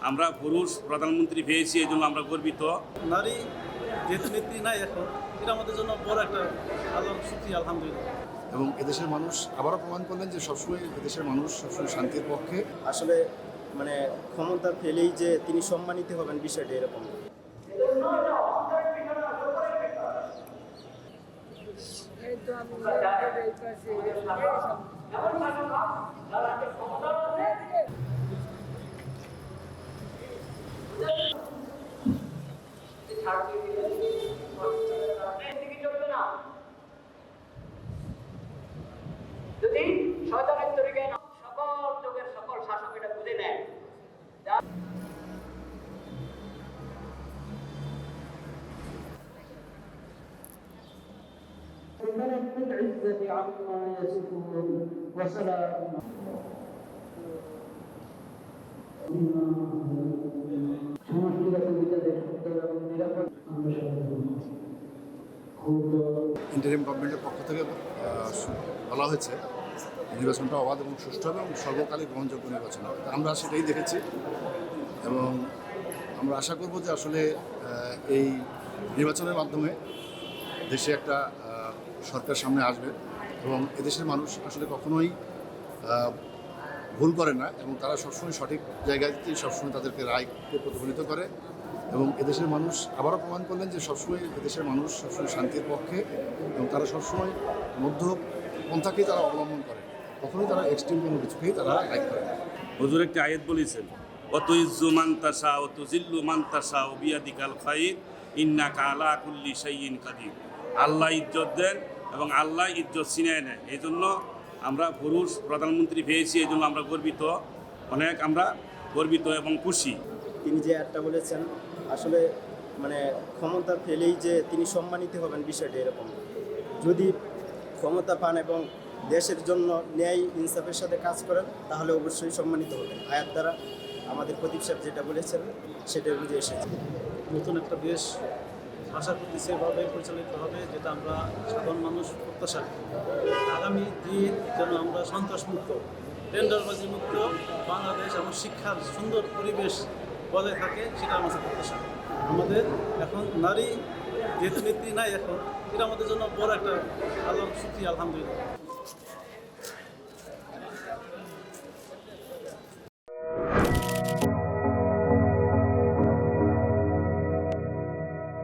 আমরা পুরুষ প্রধানমন্ত্রী পেয়েছি, এই জন্য আমরা গর্বিত। নারী যেহেতু নেত্রী নাই এখন, এটা আমাদের জন্য বড় একটা আল্লাহর শুকরিয়া, আলহামদুলিল্লাহ। এবং এদেশের মানুষ আবারও প্রমাণ করলেন যে সবসময় এদেশের মানুষ সবসময় শান্তির পক্ষে। আসলে মানে ক্ষমতা পেলেই যে তিনি সম্মানিত হবেন বিষয়টা এরকম। যদি শয়তানের তরিকায় সকল যুগের সকল শাসক এটা বুঝে নেয়, رب العزة عما يصفون وسلام ইন্টারিম গভর্নমেন্টের পক্ষ থেকে বলা হয়েছে নির্বাচনটা অবাধ এবং সুষ্ঠু হবে এবং সর্বকালে গ্রহণযোগ্য নির্বাচন হবে। আমরা সেটাই দেখেছি এবং আমরা আশা করব যে আসলে এই নির্বাচনের মাধ্যমে দেশে একটা সরকার সামনে আসবে এবং এদেশের মানুষ আসলে কখনোই ভুল করে না এবং তারা সবসময় সঠিক জায়গাতেই সবসময় তাদেরকে রায়কে প্রতিফলিত করে। এবং এদেশের মানুষ আবারও প্রমাণ করলেন যে সবসময় এদেশের মানুষ সবসময় শান্তির পক্ষে এবং তারা সবসময় মধ্যপন্থাকেই তারা অবলম্বন করে, কখনোই তারা এক্সট্রিম কোনো কিছুকেই তারা লাইক করে না। হুজুর একটি আয়াত বলেছেন, অত ইজ্জু মান্তাসা অত জিল্লু মান্তাসা ও বিয়াদিকাল খাইর ইন্নাকা আলা কুল্লি শাইইন কাদির। আল্লাহ ইজ্জত দেন এবং আল্লাহ ইজ্জত ছিনিয়ে নেয়। এই জন্য আমরা পুরুষ প্রধানমন্ত্রী পেয়েছি, এই জন্য আমরা গর্বিত, অনেক আমরা গর্বিত এবং খুশি। তিনি যে একটা বলেছেন আসলে মানে ক্ষমতা পেলেই যে তিনি সম্মানিত হবেন বিষয়টা এরকম। যদি ক্ষমতা পান এবং দেশের জন্য ন্যায় ইনসাফের সাথে কাজ করেন তাহলে অবশ্যই সম্মানিত হবেন। আয়াত দ্বারা আমাদের প্রদীপ সাহেব যেটা বলেছেন সেটা বুঝে এসেছে। নতুন একটা দেশ আশা করতে সেভাবে পরিচালিত হবে যেটা আমরা সাধারণ মানুষ প্রত্যাশা করি। আগামী দিন যেন আমরা সন্ত্রাসমুক্ত, টেন্ডারবাজি মুক্ত বাংলাদেশ এবং শিক্ষার সুন্দর পরিবেশ বজায় থাকে, সেটা আমাদের প্রত্যাশা। আমাদের এখন নারী যেহেতু নেত্রী নাই এখন, এটা আমাদের জন্য বড় একটা আল্লাহর শুকরিয়া, আলহামদুলিল্লাহ।